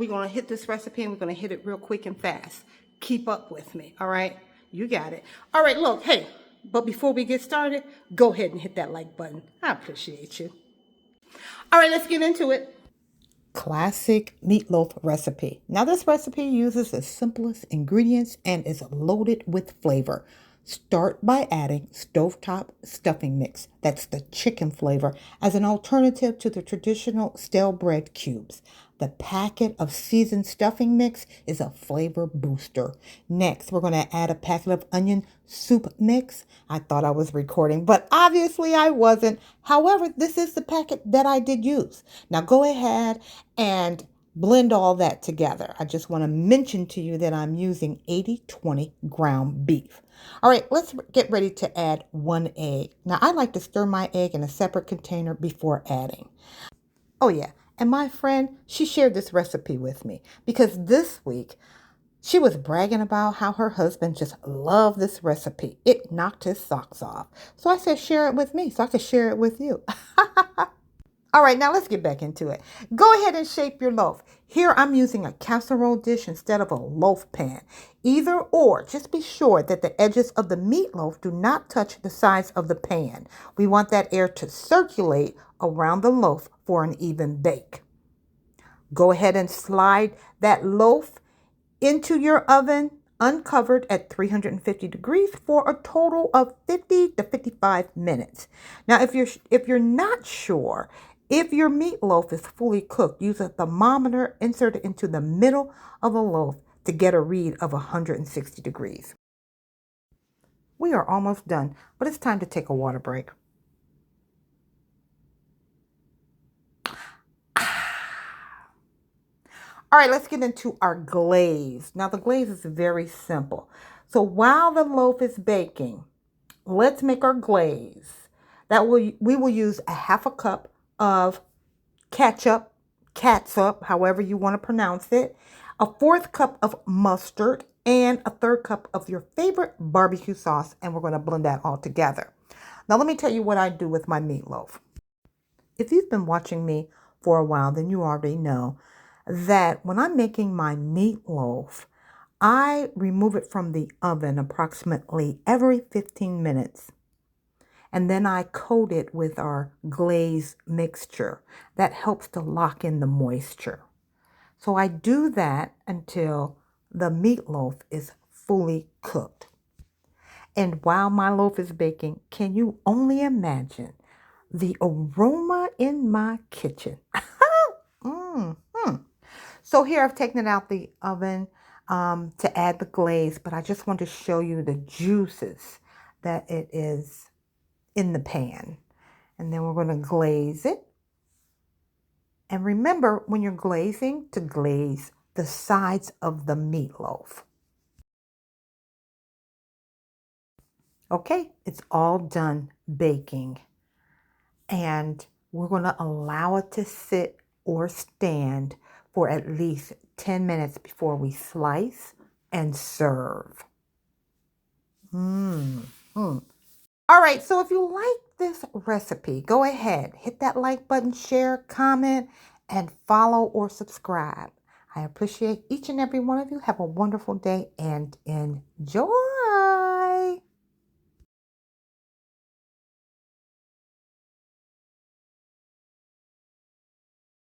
We're going to hit this recipe and we're going to hit it real quick and fast. Keep up with me, all right? You got it. All right, look, hey, but before we get started, go ahead and hit that like button. I appreciate you. All right, let's get into it. Classic meatloaf recipe. Now, this recipe uses the simplest ingredients and is loaded with flavor. Start by adding stovetop stuffing mix, that's the chicken flavor, as an alternative to the traditional stale bread cubes. The packet of seasoned stuffing mix is a flavor booster. Next, we're going to add a packet of onion soup mix. I thought I was recording, but obviously I wasn't. However, this is the packet that I did use. Now go ahead and blend all that together. I just want to mention to you that I'm using 80/20 ground beef. All right, let's get ready to add 1 egg. Now, I like to stir my egg in a separate container before adding. Oh, yeah, and my friend, she shared this recipe with me because this week she was bragging about how her husband just loved this recipe. It knocked his socks off. So I said, share it with me so I could share it with you. All right, now let's get back into it. Go ahead and shape your loaf. Here I'm using a casserole dish instead of a loaf pan. Either or, just be sure that the edges of the meatloaf do not touch the sides of the pan. We want that air to circulate around the loaf for an even bake. Go ahead and slide that loaf into your oven uncovered at 350 degrees for a total of 50 to 55 minutes. Now, if you're not sure if your meatloaf is fully cooked, use a thermometer inserted into the middle of the loaf to get a read of 160 degrees. We are almost done, but it's time to take a water break. All right, let's get into our glaze. Now, the glaze is very simple. So while the loaf is baking, let's make our glaze. We will use a 1/2 cup of ketchup, catsup, however you want to pronounce it, a 1/4 cup of mustard, and a 1/3 cup of your favorite barbecue sauce, and we're going to blend that all together. Now, let me tell you what I do with my meatloaf. If you've been watching me for a while, then you already know that when I'm making my meatloaf, I remove it from the oven approximately every 15 minutes. And then I coat it with our glaze mixture. That helps to lock in the moisture. So I do that until the meatloaf is fully cooked. And while my loaf is baking, can you only imagine the aroma in my kitchen? So here I've taken it out the oven to add the glaze, but I just want to show you the juices that it is in the pan. And then we're going to glaze it. And remember, when you're glazing, to glaze the sides of the meatloaf. Okay, it's all done baking. And we're going to allow it to sit or stand for at least 10 minutes before we slice and serve. All right, so if you like this recipe, go ahead, hit that like button, share, comment, and follow or subscribe. I appreciate each and every one of you. Have a wonderful day and enjoy.